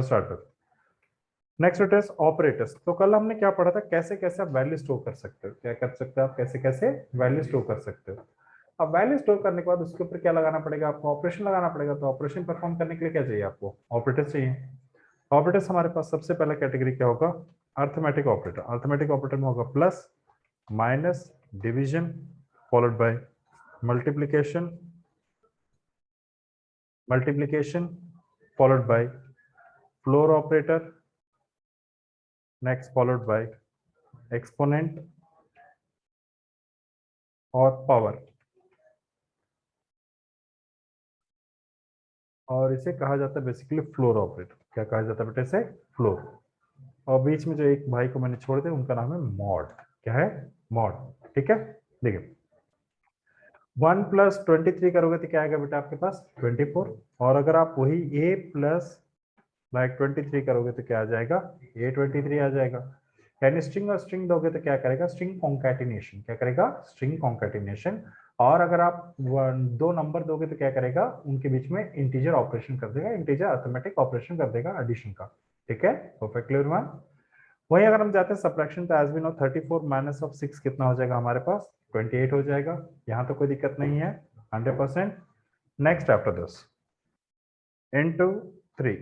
Start कर। Next it is operators. तो कल हमने क्या पढ़ा था, कैसे कैसे आप वैल्यू स्टोर कर सकते हो, क्या कर सकते हो आप, कैसे कैसे वैल्यू स्टोर कर सकते हो। अब वैल्यू स्टोर करने के बाद उसके ऊपर क्या लगाना पड़ेगा आपको, ऑपरेशन लगाना पड़ेगा। तो ऑपरेशन परफॉर्म करने के लिए क्या चाहिए आपको, ऑपरेटर्स चाहिए। ऑपरेटर्स हमारे पास सबसे पहला कैटेगरी क्या होगा, अर्थमेटिक ऑपरेटर। अर्थमेटिक ऑपरेटर में होगा plus, minus, division, followed by multiplication, multiplication followed by floor operator, next followed by exponent और पावर। और इसे कहा जाता है बेसिकली फ्लोर ऑपरेटर। क्या कहा जाता है बेटे इसे, फ्लोर। और बीच में जो एक भाई को मैंने छोड़ दिया उनका नाम है मॉड। क्या है, मॉड। ठीक है, देखिए 1+23 करोगे तो क्या आएगा बेटा आपके पास 24। और अगर आप वही a प्लस लाइक 23 करोगे तो क्या आ जाएगा, a23 आ जाएगा। यानी स्ट्रिंग और स्ट्रिंग दोगे तो क्या करेगा, स्ट्रिंग कॉन्कैटिनेशन। क्या करेगा, स्ट्रिंग कॉन्कैटिनेशन। और अगर आप दो नंबर दोगे तो क्या करेगा, उनके बीच में इंटीजर ऑपरेशन कर देगा, इंटीजर अर्थमेटिक ऑपरेशन कर देगा एडिशन का। ठीक है, परफेक्टली एवरीवन। वही अगर हम जाते हैं सब्ट्रैक्शन, तो as we know 34 minus of 6 कितना हो जाएगा हमारे पास, 28 हो जाएगा। यहाँ तो कोई दिक्कत नहीं है, 100%। नेक्स्ट आफ्टर दिस इनटू 3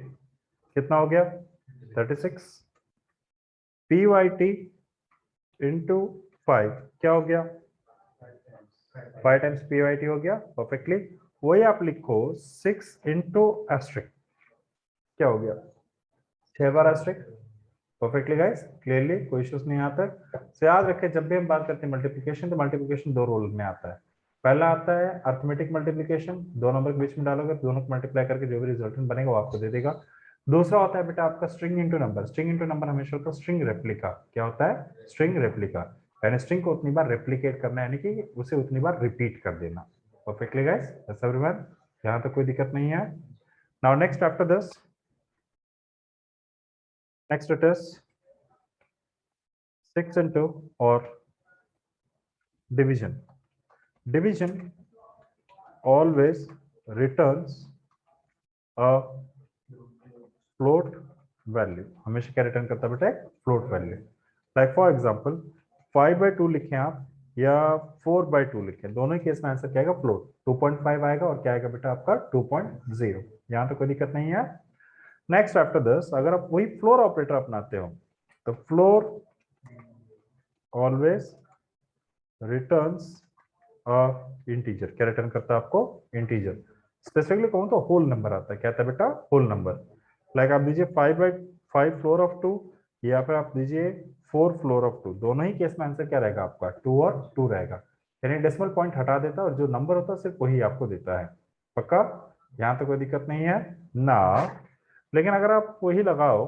कितना हो गया 36, पी वाई टी इंटू 5 क्या हो गया 5 टाइम्स पी वाई टी हो गया, परफेक्टली। वही आप लिखो 6 इंटू एस्ट्रिक क्या हो गया 6 बार एस्ट्रिक, परफेक्टली गाइस, क्लियरली कोई इश्यूज नहीं आता है। तो याद रखें जब भी हम बात करते हैं मल्टीप्लिकेशन, तो मल्टीप्लिकेशन दो रोल में आता है। पहला आता है अर्थमेटिक मल्टीप्लिकेशन, दो नंबर के बीच में डालोगे, दोनों को मल्टीप्लाई करके जो भी रिजल्टेंट बनेगा वो आपको दे देगा। दूसरा होता है बेटा आपका string into number. String into number हमेशा होता है स्ट्रिंग रेप्लिका। क्या होता है, स्ट्रिंग रेप्लिका। यानी स्ट्रिंग को उतनी बार रेप्लिकेट करना, यानी कि उसे उतनी बार रिपीट कर देना। परफेक्टली गाइस, एवरीवन, यहाँ तो कोई दिक्कत नहीं है। Now next after this, next it is 6 into or division. Division always returns a float value. हमेशा क्या रिटर्न करता है बेटा, float value. Like for example 5/2 लिखें आप या 4/2 लिखें, दोनों केस में आंसर क्या आएगा, फ्लोट 2.5 आएगा। और क्या आएगा बेटा आपका 2.0। यहाँ तो कोई दिक्कत नहीं है। नेक्स्ट आफ्टर दिस, अगर आप वही फ्लोर ऑपरेटर अपनाते हो तो फ्लोर ऑलवेज रिटर्न्स इंटीजर। क्या रिटर्न करता है आपको, इंटीजर। स्पेसिफिकली कहूं तो होल नंबर आता है। क्या आता है बेटा, होल नंबर। लाइक आप दीजिए 5/5 फ्लोर ऑफ 2, या फिर आप दीजिए 4 फ्लोर ऑफ 2। दोनों ही केस में आंसर क्या रहेगा आपका 2 और 2 रहेगा। यानी डेसिमल पॉइंट हटा देता है और जो नंबर होता है सिर्फ वही आपको देता है। पक्का, यहाँ तो कोई दिक्कत नहीं है ना। लेकिन अगर आप वही लगाओ,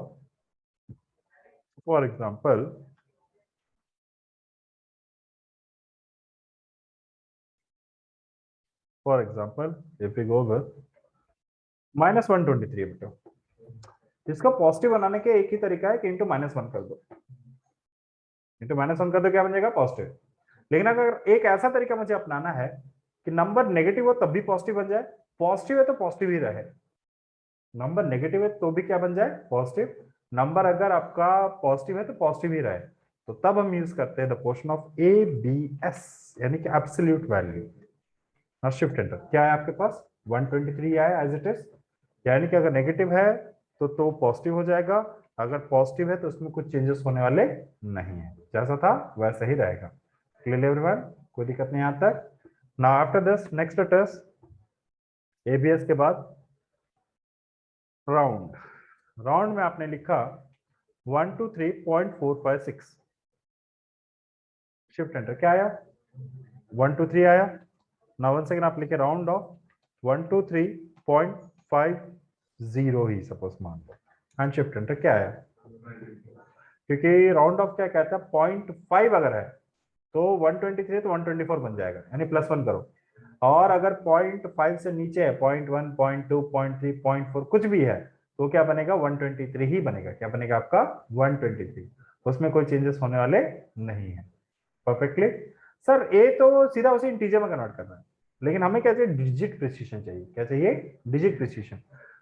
for example if we go with -123 बेटा, इसको पॉजिटिव बनाने के एक ही तरीका है कि इंटू -1 कर दो। इंटू -1 कर दो क्या बन जाएगा, पॉजिटिव। लेकिन अगर एक ऐसा तरीका मुझे अपनाना है कि नंबर नेगेटिव हो तब भी पॉजिटिव बन जाए, पॉजिटिव है तो पॉजिटिव ही रहे। नंबर नेगेटिव है तो भी क्या बन जाए, पॉजिटिव। नंबर अगर आपका पॉजिटिव है तो पॉजिटिव ही रहे, तो तब हम यूज करते हैं द पोर्शन ऑफ ABS, यानी कि absolute value. Now shift enter, क्या है आपके पास 123 आया एज इट इज। यानी कि अगर नेगेटिव है तो पॉजिटिव हो जाएगा, अगर पॉजिटिव है तो उसमें कुछ चेंजेस होने वाले नहीं है, जैसा था वैसा ही रहेगा। क्लियर एवरीवन, कोई दिक्कत नहीं आता। Now after this next test, ABS के बाद राउंड। राउंड में आपने लिखा 123.456, शिफ्ट एंटर, क्या आया 123 आया। नाउ वन सेकंड आप लिखे राउंड ऑफ 123.50 ही सपोज मान लो, एंड शिफ्ट एंटर, क्या आया, क्योंकि राउंड ऑफ क्या कहता है 0.5 अगर है तो 123 तो 124 बन जाएगा, यानी +1 करो। और अगर 0.5 से नीचे है 0.1 0.2 0.3 0.4 कुछ भी है तो क्या बनेगा 123 ही बनेगा। क्या बनेगा आपका 123, उसमें कोई चेंजेस होने वाले नहीं है। परफेक्टली। सर ए तो सीधा उसे इंटीजर में कन्वर्ट करना है, लेकिन हमें क्या चाहिए, डिजिट प्रिसीशन चाहिए। क्या चाहिए, डिजिट प्रिसीशन।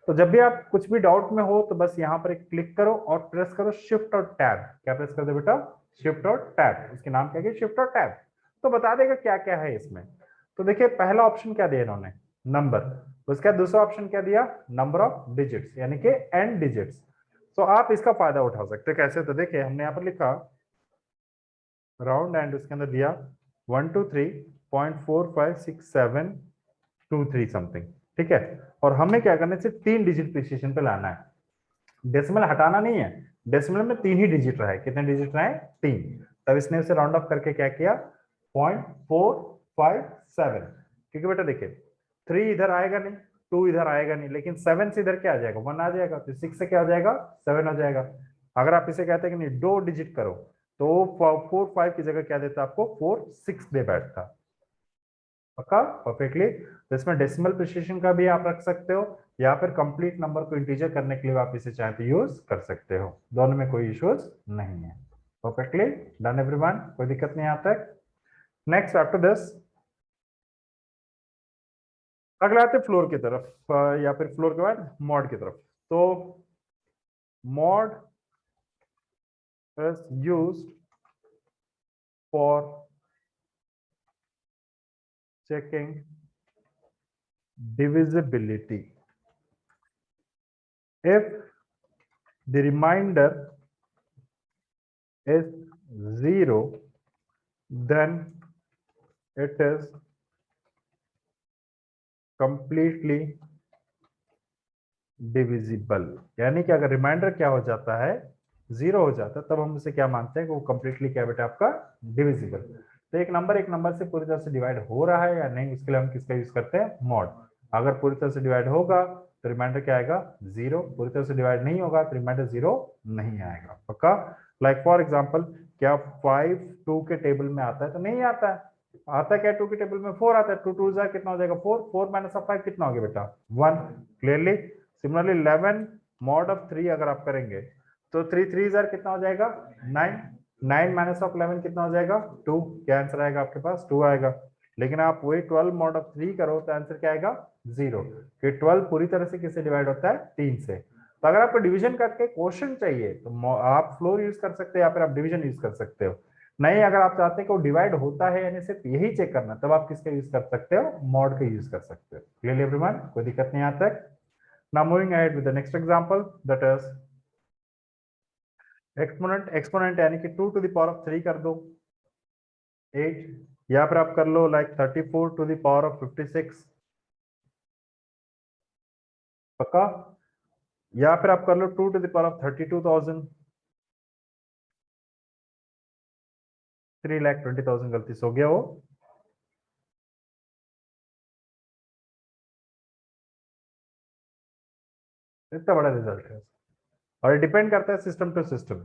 तो जब भी आप कुछ भी डाउट में हो तो बस यहाँ पर एक क्लिक करो और प्रेस करो शिफ्ट और टैब। क्या प्रेस कर दो बेटा? शिफ्ट और टैब। इसके नाम क्या है? शिफ्ट और टैब। तो बता देगा क्या क्या है इसमें। तो देखिए पहला ऑप्शन क्या दिया इन्होंने? नंबर। उसका दूसरा ऑप्शन क्या दिया? नंबर ऑफ डिजिट्स, यानी कि एन डिजिट्स। तो आप इसका फायदा उठा सकते हैं। कैसे? तो देखिए हमने यहाँ पर लिखा राउंड एंड, उसके अंदर दिया 123.456723 समथिंग, ठीक है। और हमें क्या करना है? सिर्फ 3 डिजिट प्रिसिशन पे लाना है, डेसिमल हटाना नहीं है। डेसिमल में 3 ही डिजिट रहा है। कितने डिजिट रहे? 3। तब इसने उसे राउंड ऑफ करके क्या किया? 0.457। क्योंकि बेटा देखिए 3 इधर आएगा नहीं, 2 इधर आएगा नहीं, लेकिन 7 से इधर क्या आ जाएगा? 1 आ जाएगा। तो 6 से क्या आ जाएगा? 7 आ जाएगा। अगर आप इसे कहते हैं कि नहीं 2 डिजिट करो, तो 4 5 की जगह क्या देता? आपको 4 6 दे बैठता। पक्का? परफेक्टली। तो इसमें डेसिमल प्रिसिशन का भी आप रख सकते हो, या फिर कंप्लीट नंबर को इंटीजर करने के लिए आप इसे चाहे तो यूज कर सकते हो। दोनों में कोई इश्यूज नहीं है। परफेक्टली डन एवरीवन, कोई दिक्कत नहीं आता है। नेक्स्ट आफ्टर दिस अगला आते फ्लोर की तरफ, या फिर फ्लोर के बाद मॉड की तरफ। तो mod is used for checking divisibility if the remainder is 0, then it is completely divisible। यानी कि अगर रिमाइंडर क्या हो जाता है? 0 हो जाता है, तब हम उसे क्या मानते हैं कि वो कंप्लीटली क्या बेटा आपका? डिविजिबल। तो एक नंबर से पूरी तरह से डिवाइड हो रहा है या नहीं, उसके लिए हम किसका यूज करते हैं? मॉड। अगर पूरी तरह से डिवाइड होगा तो रिमाइंडर क्या आएगा? 0। पूरी तरह से डिवाइड नहीं होगा तो रिमाइंडर 0 नहीं आएगा। पक्का? लाइक फॉर एग्जाम्पल, क्या 5 2 के टेबल में आता है? तो नहीं आता है। आता क्या 2 के टेबल में? 4 आता है। 2 2 जा कितना हो जाएगा? 4। 4 माइनस 5 कितना हो गया बेटा? 1। क्लियरली। सिमिलरली 11 मॉड ऑफ 3 अगर आप करेंगे तो 3 3 जार कितना हो जाएगा? 9। 9 माइनस ऑफ 11 कितना हो जाएगा? 2। क्या आंसर आएगा आपके पास? 2 आएगा। लेकिन आप वही 12 मॉड ऑफ 3 करो तो आंसर क्या आएगा? 0। कि 12 पूरी तरह से किससे डिवाइड होता है? 3 से। तो अगर आपको डिवीजन करके क्वेश्चन चाहिए तो आप फ्लोर यूज कर सकते हैं या फिर आप डिवीजन यूज कर सकते हो। नहीं, अगर आप चाहते हैं कि वो डिवाइड होता है यानी सिर्फ यही चेक करना, तब आप किसका यूज कर सकते हो? मॉड का यूज कर सकते हो। क्लियरली एवरीवन, कोई दिक्कत नहीं आता है। Now moving ahead with the next example, that is exponent। exponent यानी कि 2 to the power of 3 कर दो 8, या फिर आप कर लो like 34 to the power of 56। पक्का? या फिर आप कर लो 2 to the power of 32,000। 3,20,000 गलती से हो गया वो। इतना बड़ा रिजल्ट है और ये डिपेंड करता है सिस्टम टू सिस्टम।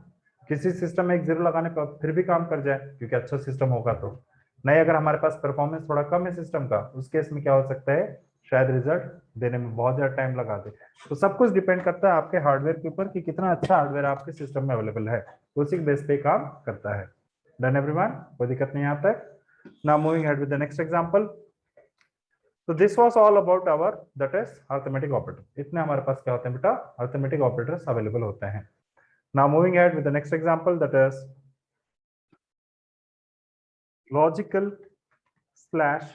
किसी सिस्टम में एक जीरो लगाने पर फिर भी काम कर जाए क्योंकि अच्छा सिस्टम होगा। तो नहीं, अगर हमारे पास परफॉर्मेंस थोड़ा कम है सिस्टम का, उस केस में क्या हो सकता है? शायद रिजल्ट देने में बहुत ज्यादा टाइम लगा दे। तो सब कुछ डिपेंड करता है आपके हार्डवेयर के ऊपर कि कितना अच्छा हार्डवेयर आपके सिस्टम में अवेलेबल है, उसी के बेस पे काम करता है। डन एवरीवन, कोई दिक्कत नहीं आता है। Now moving ahead with the next example. तो this was all about our that is arithmetic operator. इतने हमारे पास क्या होते हैं बेटा? अरिथमेटिक ऑपरेटर्स अवेलेबल होते हैं। Now moving ahead with the next example, that is logical slash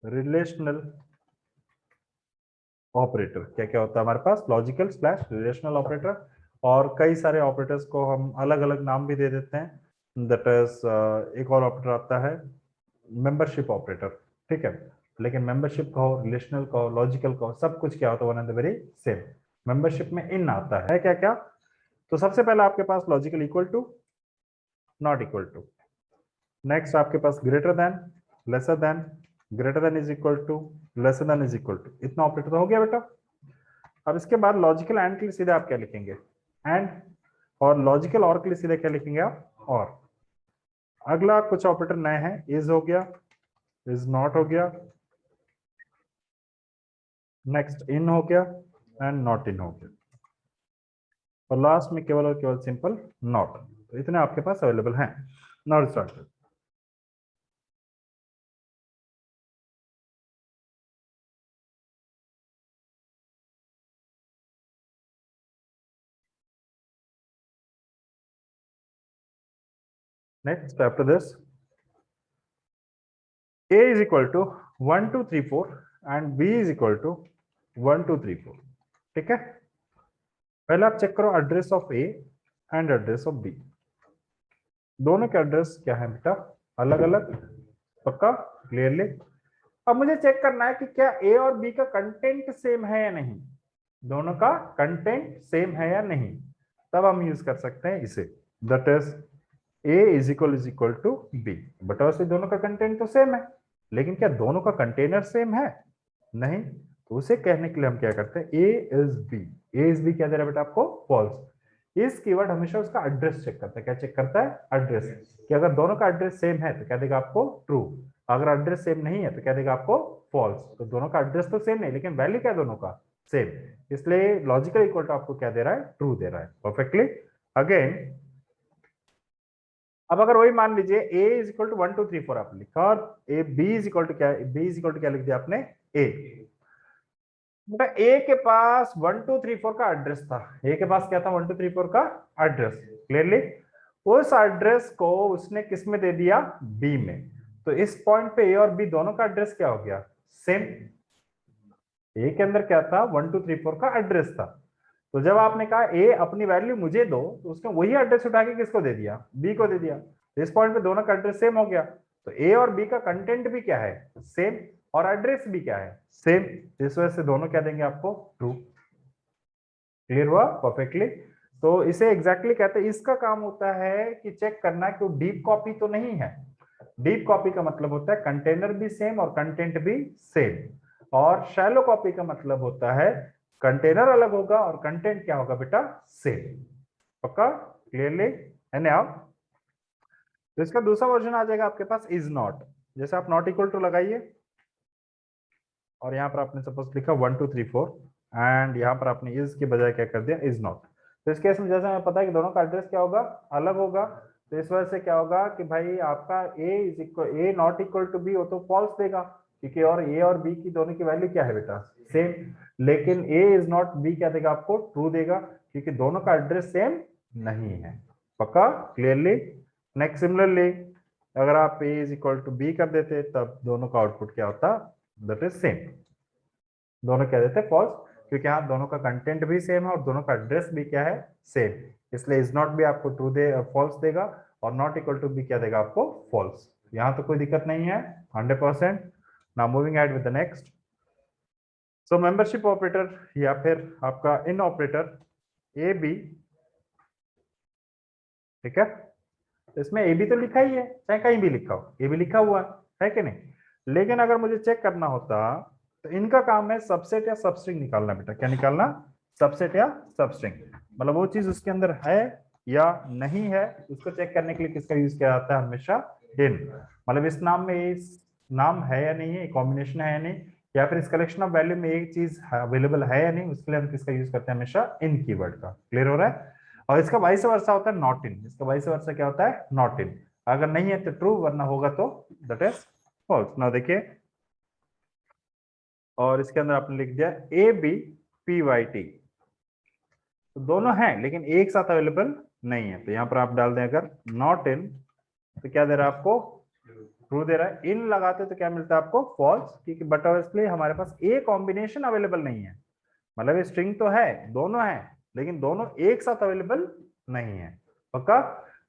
relational operator. क्या क्या होता है हमारे पास? Logical slash relational operator. और कई सारे ऑपरेटर्स को हम अलग अलग नाम भी दे देते हैं। दैट इज एक और ऑपरेटर आता है मेंबरशिप ऑपरेटर, ठीक है। लेकिन मेंबरशिप का हो, रिलेशनल का हो, लॉजिकल का हो, सब कुछ क्या होता है? One and the very same. Membership में इन आता है क्या क्या? तो सबसे पहले आपके पास logical equal to, not equal to. Next आपके पास greater than, lesser than, greater than is equal to, lesser than is equal to. इतना ऑपरेटर तो हो गया बेटा। अब इसके बाद लॉजिकल एंड के लिए सीधे आप क्या लिखेंगे? एंड। और लॉजिकल और के लिए सीधे क्या लिखेंगे आप? और। अगला कुछ ऑपरेटर नए हैं। इज हो गया, इज नॉट हो गया, नेक्स्ट इन हो गया एंड नॉट इन हो गया, और लास्ट में केवल और केवल सिंपल नॉट। तो इतने आपके पास अवेलेबल हैं। Now start. Next after this a is equal to 1 2 3 4 and b is equal to 1 2 3 4। ठीक है, पहले आप चेक करो address of A and address of B, दोनों के एड्रेस क्या है बेटा, अलग अलग, पक्का, क्लियरली। अब मुझे चेक करना है कि क्या ए और बी का कंटेंट सेम है या नहीं, दोनों का कंटेंट सेम है या नहीं, तब हम यूज कर सकते हैं इसे, that is A is equal to B. But वैसे दोनों का कंटेंट तो सेम है, लेकिन क्या दोनों का कंटेनर सेम है, नहीं। तो उसे कहने के लिए हम क्या करते हैं, A is B, A is B क्या दे रहा है बेटा आपको, फॉल्स। इस कीवर्ड हमेशा उसका एड्रेस चेक करता है, क्या चेक करता है, एड्रेस, कि अगर दोनों का एड्रेस सेम है तो क्या देगा आपको, ट्रू, अगर एड्रेस सेम नहीं है तो क्या देगा आपको, फॉल्स। तो दोनों का एड्रेस तो सेम नहीं, लेकिन वैल्यू क्या दोनों का सेम, इसलिए लॉजिकल इक्वल टू आपको क्या दे रहा है, ट्रू दे रहा है, परफेक्टली। अगेन अब अगर वही मान लीजिए a इज इक्वल टू 1 2 3 4 आपने लिखा, और a b is equal to क्या, b इज इक्वल टू क्या लिख दिया आपने, a। बेटा a के पास 1 2 3 4 का एड्रेस था, a के पास क्या था, 1 2 3 4 का एड्रेस, क्लियरली। उस एड्रेस को उसने किस में दे दिया, b में। तो इस पॉइंट पे a और b दोनों का एड्रेस क्या हो गया, सेम। a के अंदर क्या था, 1 2 3 4 का एड्रेस था। तो जब आपने कहा ए अपनी वैल्यू मुझे दो, तो उसने वही एड्रेस उठा के किसको दे दिया, बी को दे दिया। तो इस पॉइंट पे दोनों का एड्रेस सेम हो गया, तो ए और बी का कंटेंट भी क्या है, सेम, और एड्रेस भी क्या है, सेम। इस वजह से दोनों क्या देंगे आपको, ट्रू। क्लियर हुआ परफेक्टली। तो इसे एग्जैक्टली कहते हैं, इसका काम होता है कि चेक करना कि वो डीप कॉपी तो नहीं है। डीप कॉपी का मतलब होता है कंटेनर भी सेम और कंटेंट भी सेम, और शैलो कॉपी का मतलब होता है कंटेनर अलग होगा और कंटेंट क्या होगा बेटा, सेम, पक्का, क्लियरली है ना। तो इसका दूसरा वर्जन आ जाएगा आपके पास, इज नॉट। जैसे आप नॉट इक्वल टू लगाइए, और यहाँ पर आपने सपोज लिखा 1 2 3 4, एंड यहाँ पर आपने इज के बजाय क्या कर दिया, इज नॉट। तो इस केस में जैसे हमें पता है कि दोनों का एड्रेस क्या होगा, अलग होगा, तो इस वजह से क्या होगा कि भाई आपका a is equal, A not equal to B, वो तो फॉल्स देगा, क्योंकि और a और b की दोनों की वैल्यू क्या है बेटा, सेम। लेकिन a इज नॉट b क्या देगा आपको, ट्रू देगा, क्योंकि दोनों का एड्रेस सेम नहीं है, पक्का, क्लियरली। नेक्स्ट सिमिलरली अगर आप a is equal to b कर देते, तब दोनों का आउटपुट क्या होता, दैट इज सेम, दोनों क्या देते हैं, फॉल्स, क्योंकि यहाँ दोनों का कंटेंट भी सेम है और दोनों का एड्रेस भी क्या है, सेम। इसलिए इज नॉट भी आपको ट्रू दे, फॉल्स देगा, और नॉट इक्वल टू भी क्या देगा आपको, फॉल्स। यहाँ तो कोई दिक्कत नहीं है, 100%। Now moving ahead with the next. So membership operator या फिर आपका इन ऑपरेटर ए बी, ठीक है, तो इसमें ए बी तो लिखा ही है, चाहे कहीं भी लिखा हो, ए बी लिखा हुआ है कि नहीं। लेकिन अगर मुझे चेक करना होता, तो इनका काम है सबसेट या सबस्ट्रिंग निकालना बेटा, क्या निकालना, सबसेट या सबस्ट्रिंग, मतलब वो चीज उसके अंदर है या नहीं है, उसको चेक करने के लिए किसका यूज किया जाता है, हमेशा इन। मतलब इस नाम में इस नाम है या नहीं है, कॉम्बिनेशन है या नहीं, या फिर इस कलेक्शन ऑफ वैल्यू में एक चीज अवेलेबल है या नहीं, उसके लिए हम किसका यूज करते हैं, हमेशा इन कीवर्ड का। क्लियर हो रहा है। और इसका वाइस वर्सा होता है नॉट इन, इसका वाइस वर्सा क्या होता है, नॉट इन। अगर नहीं है तो ट्रू, वरना होगा तो दैट इज फॉल्स। ना देखिए, और इसके अंदर आपने लिख दिया A B P Y T, तो दोनों हैं लेकिन एक साथ अवेलेबल नहीं है, तो यहाँ पर आप डाल दें अगर नॉट इन, तो क्या दे रहा है आपको, ट्रू दे रहा है। इन लगाते तो क्या मिलता है आपको, फॉल्स, क्योंकि बट ऑब्वियसली हमारे पास ए कॉम्बिनेशन अवेलेबल नहीं है, मतलब ये स्ट्रिंग तो है, दोनों है, लेकिन दोनों एक साथ अवेलेबल नहीं है, पक्का।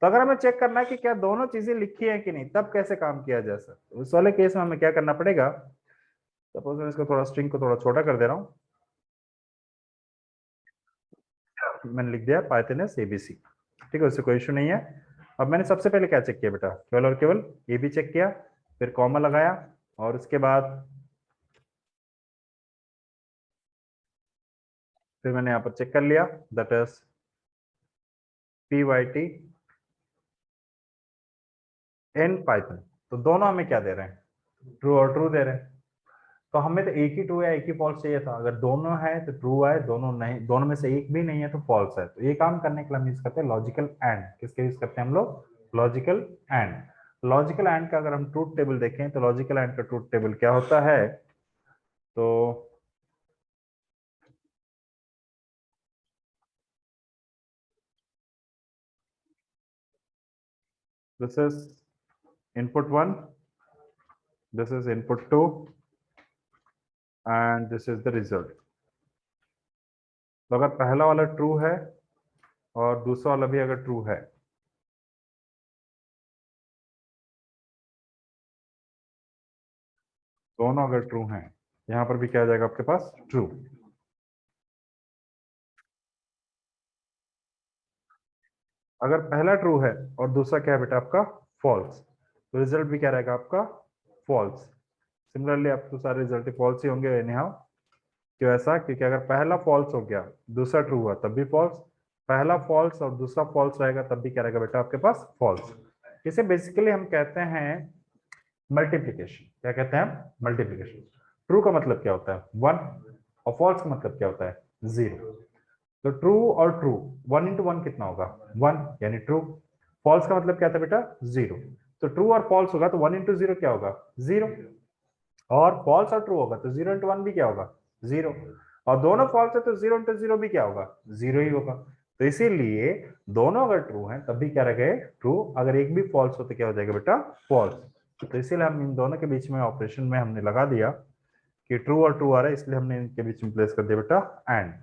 तो अगर हमें चेक करना है कि क्या दोनों चीजें लिखी है कि नहीं, तब कैसे काम किया जा सकता है, उस वाले केस में हमें क्या करना पड़ेगा। सपोज मैं इसको थोड़ा, स्ट्रिंग को थोड़ा छोटा कर दे रहा हूँ, मैंने लिख दिया पाइथन एस एबीसी, ठीक है, उससे कोई इशू नहीं है। अब मैंने सबसे पहले क्या चेक किया बेटा, केवल और केवल ए बी चेक किया, फिर कॉमा लगाया, और उसके बाद फिर मैंने यहाँ पर चेक कर लिया, that is P Y T in Python. तो दोनों हमें क्या दे रहे हैं, ट्रू और ट्रू दे रहे हैं। तो हमें तो एक ही ट्रू या एक ही फॉल्स चाहिए था, अगर दोनों है तो ट्रू है, दोनों नहीं, दोनों में से एक भी नहीं है तो फॉल्स है। तो ये काम करने के लिए हम यूज करते हैं लॉजिकल एंड। किसके यूज करते हैं हम लोग, लॉजिकल एंड। लॉजिकल एंड का अगर हम ट्रूथ टेबल देखें, तो लॉजिकल एंड का ट्रूथ टेबल क्या होता है, तो this is input 1, this is input 2 and this is the result. तो अगर पहला वाला ट्रू है और दूसरा वाला भी अगर ट्रू है, दोनों अगर ट्रू हैं, यहां पर भी क्या आ जाएगा आपके पास? ट्रू। अगर पहला ट्रू है और दूसरा क्या है बेटा आपका? फॉल्स, तो रिजल्ट भी क्या रहेगा आपका? फॉल्स। सिमिलरली आपको सारे रिजल्ट फॉल्स ही होंगे एनी हाउ। क्यों ऐसा? क्योंकि अगर पहला फॉल्स हो गया, दूसरा ट्रू हुआ तब भी फॉल्स, पहला फॉल्स और दूसरा फॉल्स रहेगा तब भी क्या रहेगा बेटा आपके पास? फॉल्स। इसे बेसिकली हम कहते हैं मल्टीप्लीकेशन। क्या कहते हैं हम? मल्टीप्लीकेशन। ट्रू का मतलब क्या होता है? 1, और फॉल्स का मतलब क्या होता है? 0। तो ट्रू और ट्रू, 1 इंटू 1 कितना होगा? 1, यानी ट्रू। फॉल्स का मतलब क्या था बेटा? 0। तो ट्रू और फॉल्स होगा तो 1 इंटू 0 क्या होगा? 0। और फॉल्स और ट्रू होगा तो 0 इंटू 1 भी क्या होगा? 0। और दोनों फॉल्स है तो 0 इंटू 0 भी क्या होगा? 0 ही होगा। तो इसीलिए दोनों अगर ट्रू हैं तब भी क्या रह गए? ट्रू। अगर एक भी फॉल्स हो तो क्या हो जाएगा बेटा? फॉल्स। तो इसीलिए हम इन दोनों के बीच में ऑपरेशन में हमने लगा दिया कि ट्रू और ट्रू आ रहा है, इसलिए हमने इनके बीच में प्लेस कर दिया बेटा एंड।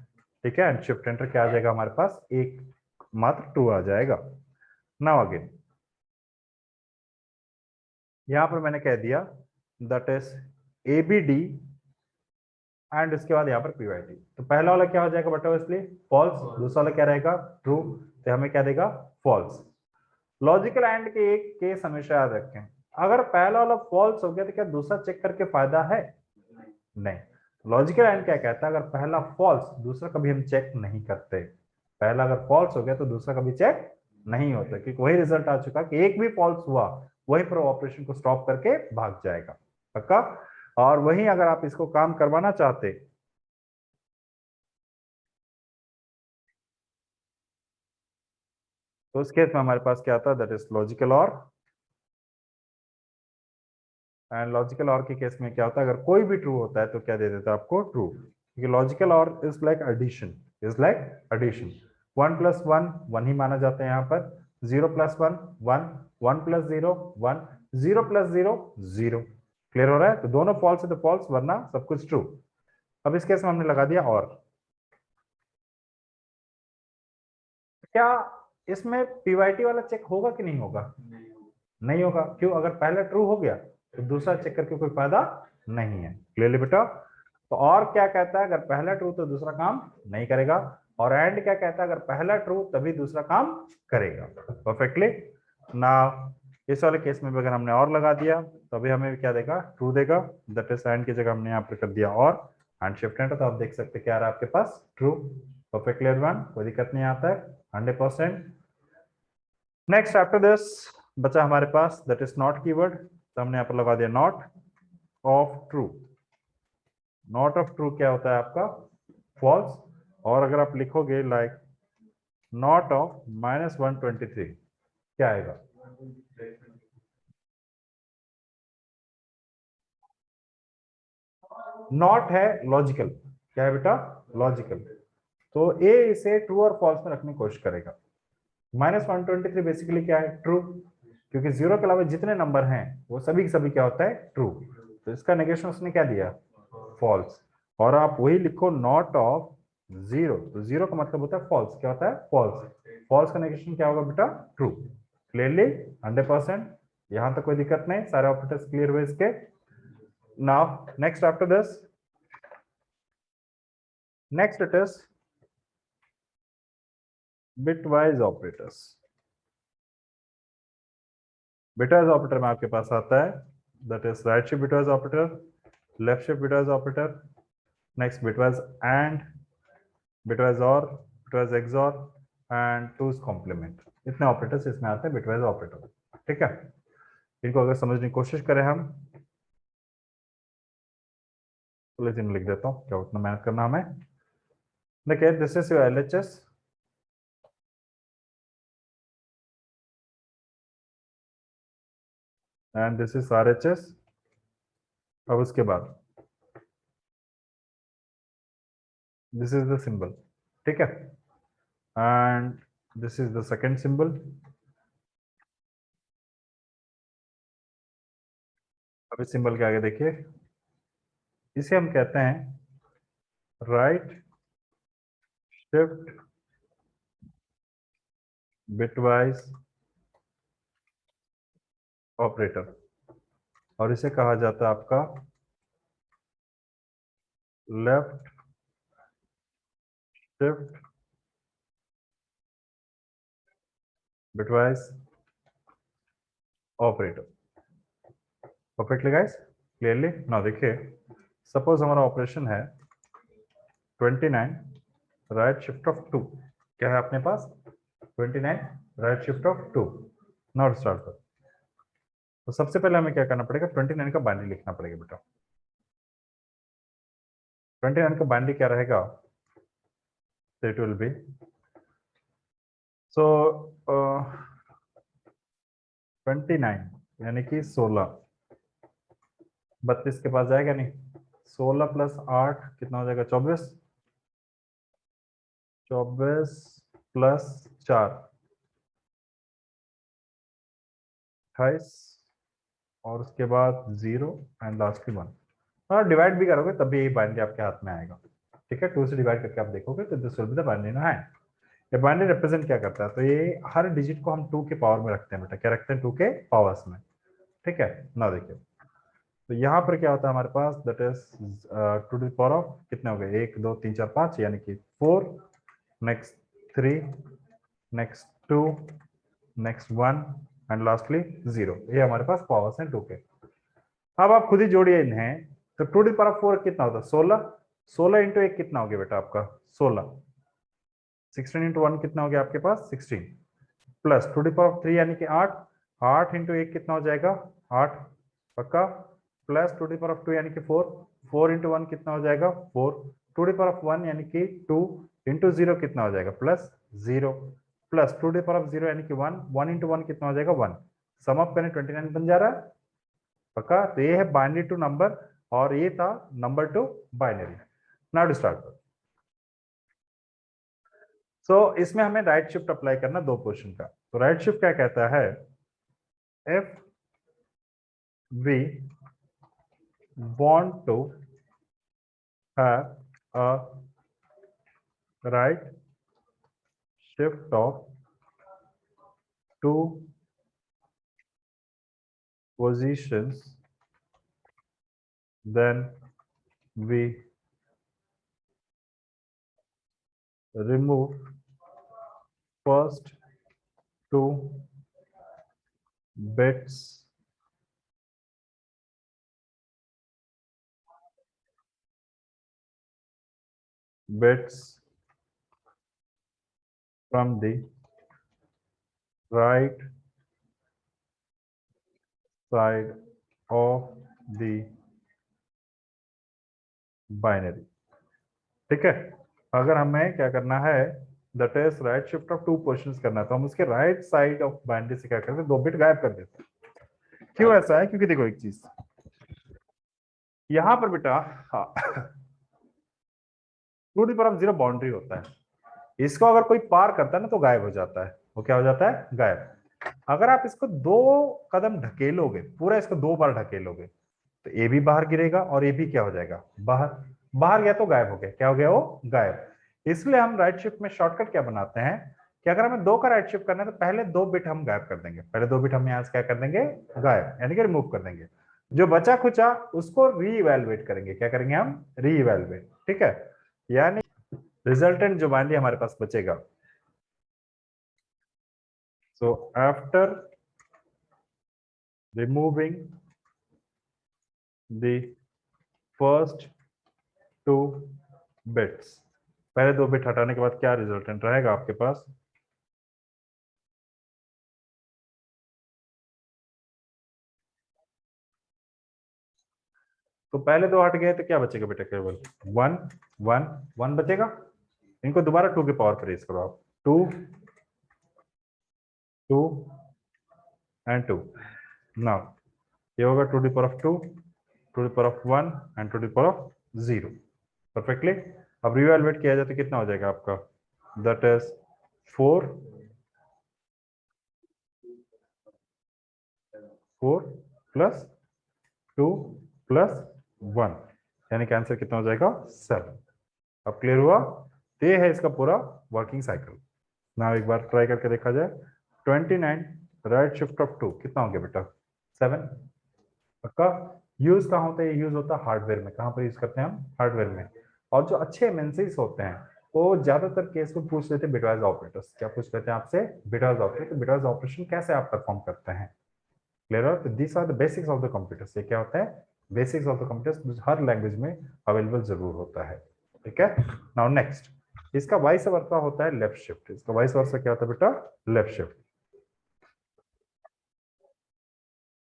ठीक है, एंड शिफ्ट एंटर क्या आ जाएगा हमारे पास? एक मात्र ट्रू आ जाएगा। नाउ अगेन यहां पर मैंने कह दिया दैट इज एबीडी एंड इसके बाद यहाँ पर पीवाईटी। तो पहला वाला क्या हो जाएगा बेटा? इसलिए फॉल्स। दूसरा वाला क्या रहेगा? ट्रू। तो हमें क्या देगा? फॉल्स। लॉजिकल एंड के एक केस हमेशा याद रखें, अगर पहला वाला फॉल्स हो गया तो क्या दूसरा चेक करके फायदा है? नहीं। लॉजिकल एंड क्या कहता है? अगर पहला फॉल्स, दूसरा कभी हम चेक नहीं करते। पहला अगर फॉल्स हो गया तो दूसरा कभी चेक नहीं होता, क्योंकि वही रिजल्ट आ चुका कि एक भी फॉल्स हुआ वही पर ऑपरेशन को स्टॉप करके भाग जाएगा। पक्का? और वही अगर आप इसको काम करवाना चाहते, तो उस केस में हमारे पास क्या आता है? दैट इज लॉजिकल और। एंड लॉजिकल और के केस में क्या होता है? अगर कोई भी ट्रू होता है तो क्या दे देता है आपको? ट्रू। क्योंकि लॉजिकल और is like addition, is like addition. 1 plus 1 1 ही माना जाता है यहाँ पर। 0 प्लस 1 1, 1 प्लस 0 1, 0 प्लस 0 0। क्लियर हो रहा है? तो दोनों फॉल्स है तो फॉल्स, वरना सब कुछ ट्रू। अब इस केस में हमने लगा दिया और। क्या इसमें पीवाईटी वाला चेक होगा कि नहीं होगा? नहीं होगा। क्यों? अगर पहला ट्रू हो गया तो दूसरा चेक करके कोई फायदा नहीं है। क्लियरली बेटा? तो और क्या कहता है? अगर पहला ट्रू तो दूसरा काम नहीं करेगा। और एंड क्या कहता है? अगर पहला ट्रू तभी दूसरा काम करेगा। परफेक्टली। ना इस वाले केस में भी अगर हमने और लगा दिया तो अभी हमें क्या देगा? ट्रू देगा। दैट इज एंड की जगह हमने यहाँ पर कर दिया और एंड शिफ्ट एंटर, तो आप देख सकते क्या रहा है आपके पास? ट्रू। परफेक्ट क्लियर वन, कोई दिक्कत नहीं आता है 100%। नेक्स्ट आफ्टर दिस बचा हमारे पास दैट इज नॉट कीवर्ड, तो हमने यहाँ पर लगा दिया not of true. Not of true क्या होता है आपका? फॉल्स। और अगर आप लिखोगे लाइक नॉट ऑफ -123, क्या आएगा? नॉट है लॉजिकल। क्या है बेटा? लॉजिकल। तो ए इसे ट्रू और फॉल्स में रखने की कोशिश करेगा। -123 बेसिकली क्या है? ट्रू। क्योंकि जीरो के अलावा जितने नंबर हैं वो सभी के सभी क्या होता है? ट्रू। तो इसका नेगेशन उसने क्या दिया? फॉल्स। और आप वही लिखो नॉट ऑफ जीरो, तो जीरो का मतलब होता है फॉल्स। क्या होता है? फॉल्स। फॉल्स का नेगेशन क्या होगा बेटा? ट्रू। क्लियरली 100%। यहां तक कोई दिक्कत नहीं, सारे ऑपरेटर्स क्लियर हुए इसके। Now next after this, next it is bitwise operators. Bitwise operator में आपके पास आता है that is right shift bitwise operator, left shift bitwise operator, next bitwise and, bitwise or, bitwise XOR and two's complement. इतने operators इसमें आते हैं bitwise operator. ठीक है, इनको अगर समझने की कोशिश करें हम, तो लेकिन लिख देता हूँ, क्या उतना मेहनत करना हमें। देखिए this is your LHS, and this is RHS. अब उसके बाद दिस इज द सिंबल। ठीक है, and this is the second symbol, अब इस सिंबल के आगे देखिए, इसे हम कहते हैं राइट शिफ्ट बिटवाइज ऑपरेटर, और इसे कहा जाता है आपका left shift bitwise operator. Perfectly guys, clearly now देखिए, सपोज हमारा ऑपरेशन है 29 राइट शिफ्ट ऑफ 2। क्या है अपने पास? 29 right shift of 2। Now start कर। तो सबसे पहले हमें क्या करना पड़ेगा, 29 का बाइनरी लिखना पड़ेगा बेटा। 29 का बाइनरी क्या रहेगा? So it will be so 29 यानी कि 16, 32 के पास जाएगा नहीं, 16 प्लस 8 कितना हो जाएगा? 24, 24 प्लस 4 28, और उसके बाद 0 एंड लास्टली 1। हाँ, डिवाइड भी करोगे तब भी यही बाइनरी आपके हाथ में आएगा। ठीक है, 2 से डिवाइड करके आप देखोगे तो this will be the binary in hand. ये बाइनरी रिप्रेजेंट क्या करता है? तो ये हर डिजिट को हम 2 के पावर में रखते हैं बेटा। क्या रखते हैं? 2 के पावर्स में। ठीक है ना, देखिए तो यहाँ पर क्या होता है हमारे पास, that is to the power of कितने हो गए? 1 2 3 4 5, यानी कि 4, next 3, next 2, next 1 and lastly 0। ये हमारे पास पावर्स हैं 2 के। अब आप खुद ही जोड़िए इन्हें, तो 2 टू द पावर ऑफ 4 कितना होता है? 16। 16 इंटू 1 कितना हो गया बेटा आपका? 16। 16 इंटू 1 कितना हो गया आपके पास? 16, plus 2 to the power of 3 यानी कि 8। 8 इंटू 1 कितना हो जाएगा? 8 पक्का, plus 2 to the power of 2 यानी कि 4। 4 इंटू 1 कितना हो जाएगा? 4। 2 टू द पावर ऑफ 1 यानी कि 2 इंटू 0 कितना हो जाएगा? Plus 0, plus 2 to the power of 0 यानी कि 1। 1 इंटू 1 कितना हो जाएगा? 1। सम अप करें 29 बन जा रहा है पक्का। तो ये है बाइनरी टू नंबर, और ये था number to binary. Now to start. So इसमें हमें राइट शिफ्ट अप्लाई करना 2 पोर्शन का। तो राइट शिफ्ट क्या कहता है? If we want to have a right shift of 2 positions, then we remove first 2 bits from the right side of the binary। ठीक है, अगर हमें क्या करना है, that is right shift of 2 positions करना है, तो हम उसके राइट साइड ऑफ बाइनरी से क्या करते हैं? 2 बिट गायब कर देते हैं। क्यों ऐसा है? क्योंकि देखो एक चीज यहां पर बेटा, हाँ, 2 to the power of 0 boundary होता है, इसको अगर कोई पार करता है ना तो गायब हो जाता है। वो क्या हो जाता है? गायब। अगर आप इसको 2 कदम ढकेलोगे, पूरा इसको 2 बार ढकेलोगे, तो ए भी बाहर गिरेगा और ए भी क्या हो जाएगा? बाहर। बाहर गया तो गायब हो गया। क्या हो गया? वो गायब। इसलिए हम राइट शिफ्ट में शॉर्टकट क्या बनाते हैं कि अगर हमें 2 का राइट शिफ्ट करना है तो पहले 2 बिट हम गायब कर देंगे। पहले 2 बिट हम यहाँ से क्या कर देंगे? गायब, यानी कि रिमूव कर देंगे। जो बचा खुचा उसको रीइवैल्यूएट करेंगे। क्या करेंगे हम? रीइवैल्यूएट। ठीक है, यानी रिजल्टेंट जो बाइनरी हमारे पास बचेगा, so after removing the first 2 bits, पहले 2 बिट हटाने के बाद क्या रिजल्टेंट रहेगा आपके पास? तो पहले 2 हट गए तो क्या बचेगा बेटा? केवल 1 1 1 बचेगा। इनको दोबारा 2 के पावर पर रेज करो आप। 2 2 एंड 2। नाउ ये होगा 2 to the power of 2, 2 to the power of 1 and 2 to the power of 0। Perfectly. अब रिवैल्यूएट किया जाए तो कितना हो जाएगा आपका? दैट इज 4 4 प्लस 2 प्लस 1, यानी कि आंसर कितना हो जाएगा 7। अब क्लियर हुआ? तो ये है इसका पूरा वर्किंग साइकिल। ना एक बार ट्राई करके देखा जाए। 29 राइट शिफ्ट ऑफ 2 कितना हो गया बेटा? 7। पक्का? यूज कहाँ होता है? यूज होता है हार्डवेयर में। कहाँ पर यूज करते हैं हम? हार्डवेयर में। और जो अच्छे एमएनसीज होते हैं वो ज्यादातर केस में पूछ लेते हैं बिटवाइज ऑपरेटर्स। क्या पूछ लेते हैं आपसे? Bitwise operator. तो बिटवाइज ऑपरेशन कैसे आप परफॉर्म करते हैं? क्लियर हो? तो this are the basics of the computers. ये क्या होता है? बेसिक्स ऑफ द कंप्यूटर्स, हर लैंग्वेज में अवेलेबल जरूर होता है। ठीक है, नाउ नेक्स्ट, इसका वाइस वर्सा होता है लेफ्ट शिफ्ट। इसका वाइस वर्सा क्या होता है बेटा? Left shift.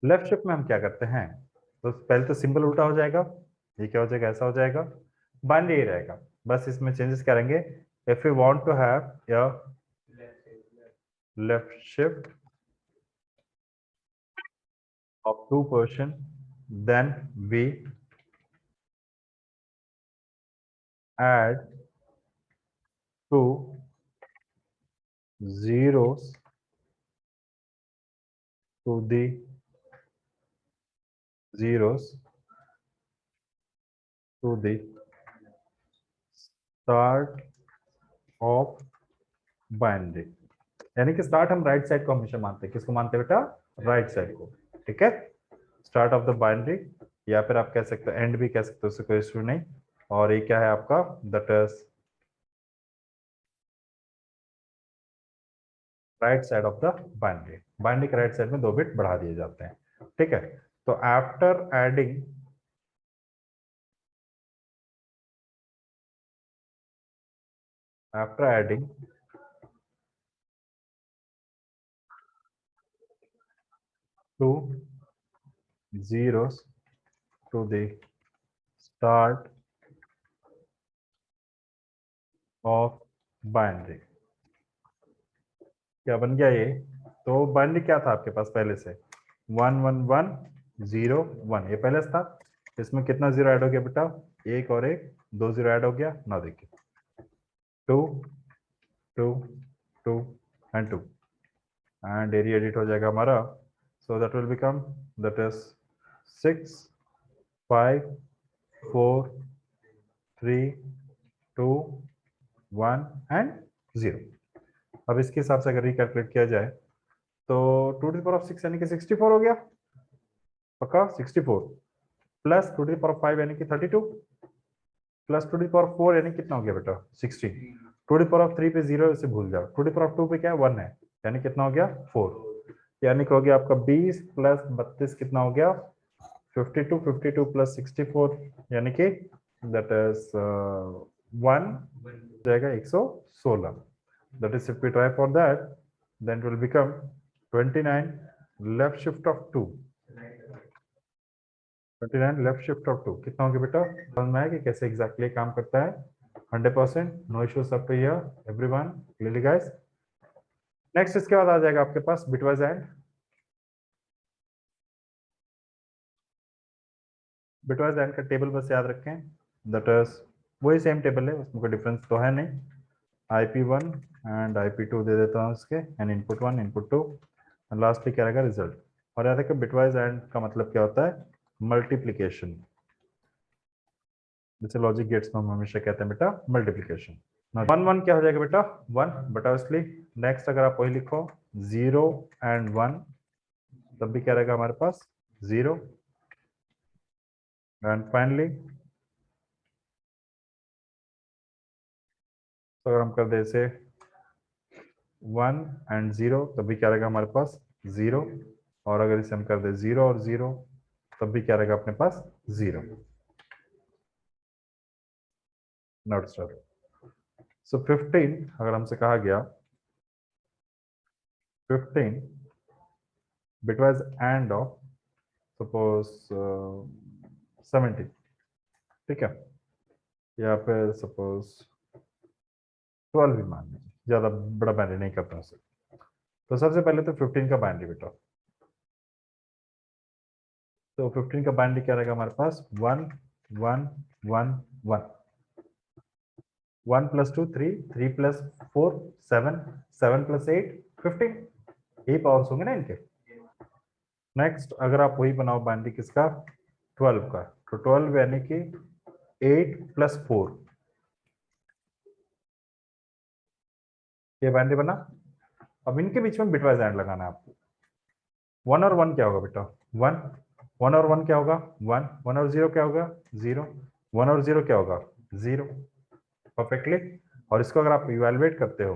लेफ्ट शिफ्ट में हम क्या करते हैं? तो पहले तो सिंबल उल्टा हो जाएगा। ये क्या हो जाएगा? ऐसा हो जाएगा। बाइनरी ही रहेगा, बस इसमें चेंजेस करेंगे। If you want to have या left shift of 2%, then we add two zeros to the zeros to the start of binary. यानी कि स्टार्ट हम राइट साइड को हमेशा मानते हैं। किसको मानते हैं बेटा? राइट साइड को। ठीक है, स्टार्ट ऑफ द बाइनरी, या फिर आप कह सकते हो एंड भी कह सकते हो, उससे कोई इशू नहीं। और ये क्या है आपका? That is right side of the binary. Binary के राइट साइड में 2 बिट बढ़ा दिए जाते हैं। ठीक है, तो after adding two zeros to the start of binary, क्या बन गया ये? तो बाइनरी क्या था आपके पास पहले से? 1 1 1 0 1, ये पहले से था। इसमें कितना जीरो ऐड हो गया बेटा? एक और एक, 2 जीरो ऐड हो गया ना। देखिए 2 2 2 एंड 2, एंड एरिया एडिट हो जाएगा हमारा। So that will become that is 6 5 4 3 2 1 and 0। अब इसके हिसाब से अगर रिकैलकुलेट किया जाए तो 2 टू द पावर ऑफ 6 यानी कि 64 हो गया। पक्का? 64 plus 2 to the power of 5 यानी कि 32 plus 2 to the power of 4 यानी कितना हो गया बेटा? 16। 2 टू द पावर ऑफ 3 पे 0 से भूल जाओ। 2 टू द पावर ऑफ 2 पे क्या है? 1 है, यानी कितना हो गया? 4। यानी कि हो गया आपका 20 प्लस 32 कितना हो गया? 52। 52 प्लस 64 यानी कि दैट इज 1 जाएगा 116। That is if we try for that then it will become 29 left shift of 2। 29 left shift of 2 कितना हो गया बेटा? समझ में आया कि कैसे एग्जैक्टली काम करता है? 100%, no issues up to here everyone, clearly guys? Next इसके बाद आ जाएगा आपके पास बिटवाइज एंड। बिटवाइज एंड का टेबल बस याद रखें, दैट इज वही सेम टेबल है, उसमें कोई डिफरेंस तो है नहीं। IP1 एंड IP2 दे देता हूँ इसके, and input 1 input 2, and lastly क्या रहेगा? रिजल्ट। और याद रखें बिटवाइज एंड का मतलब क्या होता है? मल्टीप्लीकेशन। जैसे लॉजिक गेट्स में हम हमेशा कहते हैं बेटा मल्टीप्लीकेशन। 1 1 क्या हो जाएगा बेटा? 1 बटा इसलिए। नेक्स्ट अगर आप वही लिखो 0 एंड 1, तब भी क्या रहेगा हमारे पास? 0। एंड फाइनली तो अगर हम कर दे इसे 1 एंड 0, तब भी क्या रहेगा हमारे पास? 0। और अगर इसे हम कर दे 0 और 0, तब भी क्या रहेगा अपने पास? 0। Note star. सो 15 अगर हमसे कहा गया 15 बिटवाइज एंड ऑफ सपोज 70, ठीक है, या फिर सपोज 12 भी मान लीजिए, ज्यादा बड़ा बाइनरी नहीं करता उसे। तो सबसे पहले तो 15 का बाइनरी बेटा, तो 15 का बाइनरी क्या रहेगा हमारे पास? 1 1 1 1, 1 प्लस 2 3, 3 प्लस 4 7, 7 प्लस 8 15, यही पावर्स होंगे ना इनके। नेक्स्ट अगर आप वही बनाओ बाइनरी किसका? 12 का, तो 12 यानी कि 8 + 4 ये बाइनरी बना। अब इनके बीच में बिटवाइज एंड लगाना है आपको। 1 और 1 क्या होगा बेटा? 1 1 और 1 क्या होगा? 1 1 और 0 क्या होगा? 0 1 और 0 क्या होगा? 0 परफेक्टली। और इसको अगर आप इवेलुएट करते हो,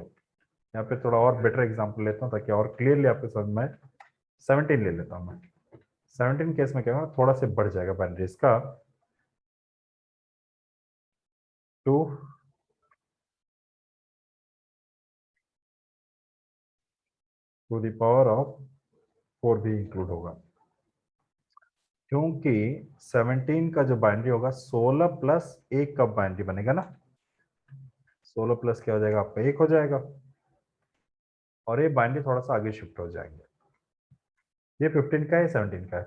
यहाँ पे थोड़ा और बेटर एग्जांपल लेता हूँ ताकि और क्लियरली आपको समझ में आए। 17 ले लेता हूँ मैं। 17 केस में क्या होगा? थोड़ा से बढ़ जाएगा बाइनरी इसका, 2 टू द पावर ऑफ 4 भी इंक्लूड होगा, क्योंकि 17 का जो बाइनरी होगा 16 + 1 का बाइनरी बनेगा ना। 16 प्लस क्या हो जाएगा आपका? 1 हो जाएगा, और ये बाइनरी थोड़ा सा आगे शिफ्ट हो जाएंगे। ये 15 का है, 17 का है,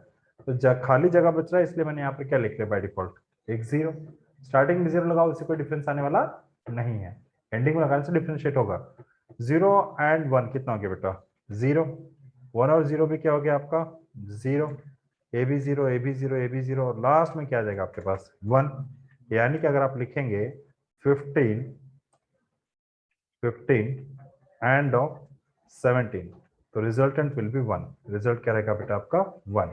तो खाली जगह बच रहा है, इसलिए मैंने यहाँ पे क्या लिख लिया बाय डिफॉल्ट? एक 0। स्टार्टिंग में 0 लगाओ, उससे कोई डिफरेंस आने वाला नहीं है, एंडिंग में लगाने से डिफरेंशिएट होगा। 0 एंड 1 कितना हो गया बेटा? 0। 1 और 0 भी क्या हो गया आपका? 0। ए भी 0, ए भी 0, ए भी 0, और लास्ट में क्या आ जाएगा आपके पास? 1। यानी कि अगर आप लिखेंगे 15 एंड ऑफ 17, तो रिजल्टेंट विल बी 1। रिजल्ट क्या रहेगा बेटा आपका? 1।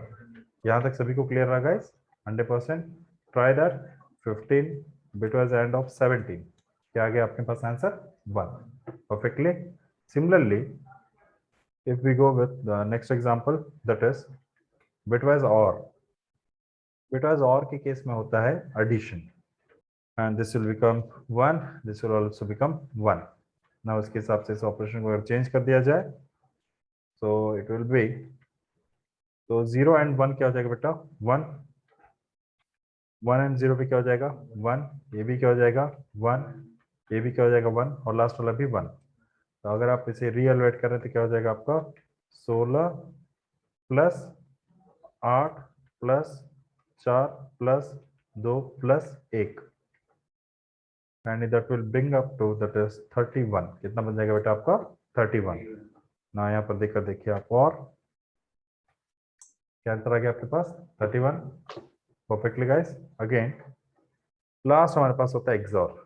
यहां तक सभी को क्लियर रहा guys? 100%। Try that. 15 bitwise and of 17, क्या आ गया आपके पास answer? 1। Perfectly. Similarly if we go with the next example, that is bitwise or। bitwise or के केस में होता है addition, and this will become 1, this will also become 1। now इसके हिसाब से इस ऑपरेशन को अगर चेंज कर दिया जाए so it will be, तो 0 एंड 1 क्या हो जाएगा बेटा? 1 1 एंड 0 पे क्या हो जाएगा? 1। ये भी क्या हो जाएगा? 1। ये भी क्या हो जाएगा? 1, और लास्ट वाला भी 1। तो अगर आप इसे रीएलुएट करें तो क्या हो जाएगा आपका? 16 + 8 + 4 + 2 + 1, and that will bring up to that is 31। कितना बन जाएगा बेटा आपका? 31 ना। यहाँ पर देखकर देखिए आप, और क्या आंसर आ गया आपके पास? 31। Perfectly guys. अगेन लास्ट हमारे पास होता है एक्सॉर,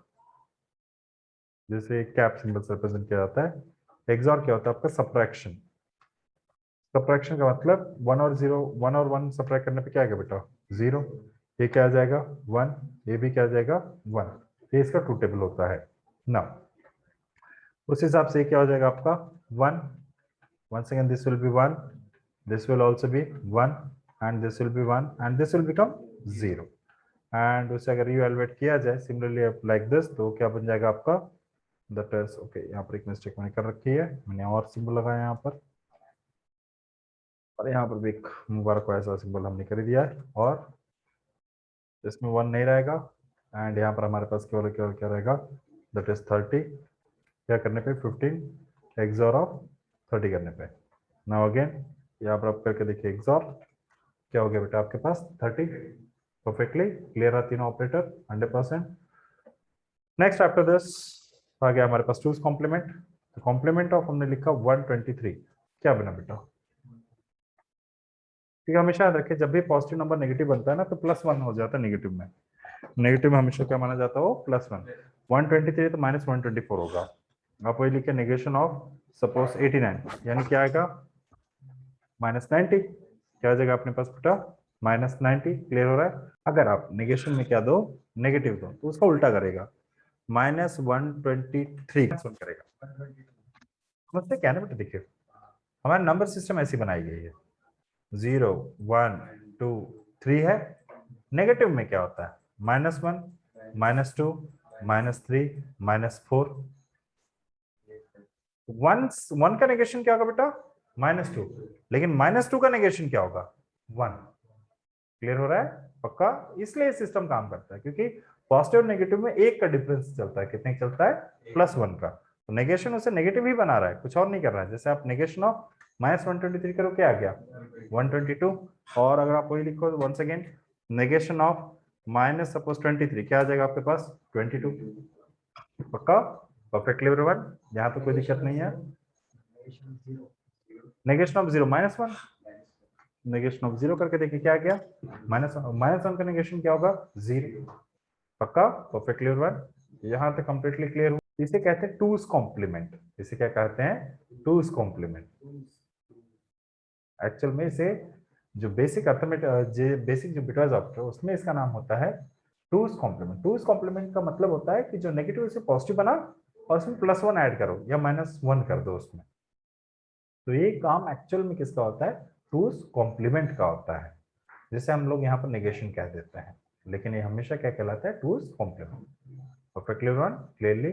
जैसे कैप सिंबल से रिप्रेजेंट किया जाता है। एक्सॉर क्या होता है आपका? सब्ट्रैक्शन। सब्ट्रैक्शन का मतलब 1 और 0, 1 और 1 सब्ट्रैक्ट करने पे क्या आएगा बेटा? 0। ये क्या आ जाएगा? 1। ये भी क्या आ जाएगा? 1। ये इसका ट्रू टेबल होता है ना। उस हिसाब से क्या हो जाएगा आपका? 1। once again this will be 1, this will also be 1, and this will be 1, and this will become 0। and उसे अगर रिवैल्यूएट किया जाए सिमिलरली लाइक दिस, तो क्या बन जाएगा आपका? That is okay. यहाँ पर एक मिस्टेक मैंने कर रखी है, मैंने और सिंबल लगाया यहाँ पर, और यहाँ पर भी एक मुबारक को ऐसा सिंबल हमने कर दिया है, और इसमें 1 नहीं रहेगा, एंड यहाँ पर हमारे पास केवल केवल क्या रहेगा? That is 30। क्या करने पे? 15 एक्सॉर ऑफ 30 करने पे। नाउ अगेन यहाँ पर आप करके देखिए एक्सॉर क्या हो गया बेटा आपके पास? 30। परफेक्टली क्लियर है तीनों ऑपरेटर 100%। नेक्स्ट आफ्टर दिस आ गया हमारे पास चूज कॉम्प्लीमेंट। तो कॉम्प्लीमेंट ऑफ हमने लिखा 123, क्या बना बेटा? क्योंकि हमेशा याद रखें जब भी पॉजिटिव नंबर नेगेटिव बनता है ना, तो +1 हो जाता है नेगेटिव में। नेगेटिव में हमेशा क्या माना जाता है? वो +1। 123 तो -124 होगा। आप वही लिखे नेगेशन ऑफ सपोज 89, यानी क्या आएगा? -90। क्या आ जाएगा अपने पास बेटा? -90। क्लियर हो रहा है? अगर आप नेगेशन में क्या दो? नेगेटिव दो, तो उसका उल्टा करेगा, -123 करेगा। समझते क्या ना बेटा? देखिए हमारा नंबर सिस्टम ऐसी बनाई गई है, 0 1 2 3 है। नेगेटिव में क्या होता है? -1 -2 -3 -4। 1 का नेगेशन क्या होगा बेटा? -2। लेकिन -2 का नेगेशन क्या होगा? 1। क्लियर हो रहा है? पक्का? इसलिए सिस्टम काम करता है, क्योंकि पॉजिटिव और नेगेटिव में 1 का डिफरेंस चलता है। कितने चलता है? +1 का। तो नेगेशन उसे नेगेटिव ही बना रहा है, कुछ और नहीं कर रहा है। जैसे आप नेगेशन ऑफ -123 करो, क्या आ गया? 122। और अगर आप वही लिखो once again negation of suppose 23, क्या आ जाएगा आपके पास? 22। पक्का? परफेक्टली एवरीवन, यहाँ तो कोई दिक्कत नहीं है। नेगेशन ऑफ 0 -1, नेगेशन ऑफ 0 करके देखिए क्या गया, -1 का नेगेशन क्या होगा, 0। पक्का, परफेक्टली वन, यहाँ तक कंप्लीटली क्लियर हुआ। इसे कहते हैं टूज कॉम्प्लीमेंट। इसे क्या कहते हैं, टूज कॉम्प्लीमेंट। एक्चुअल में इसे जो बेसिक अर्थमेटिक बेसिक जो बिटवाइज ऑपरेटर उसमें इसका नाम होता है टूज कॉम्प्लीमेंट। टूज कॉम्प्लीमेंट का मतलब होता है कि जो नेगेटिव से पॉजिटिव बना और उसमें +1 ऐड करो या -1 कर दो उसमें। तो ये काम एक्चुअल में किसका होता है, टूज कॉम्प्लीमेंट का होता है, जिसे हम लोग यहाँ पर नेगेशन कह देते हैं, लेकिन ये हमेशा क्या कहलाता है, टूज कॉम्प्लीमेंट। Perfectly clearly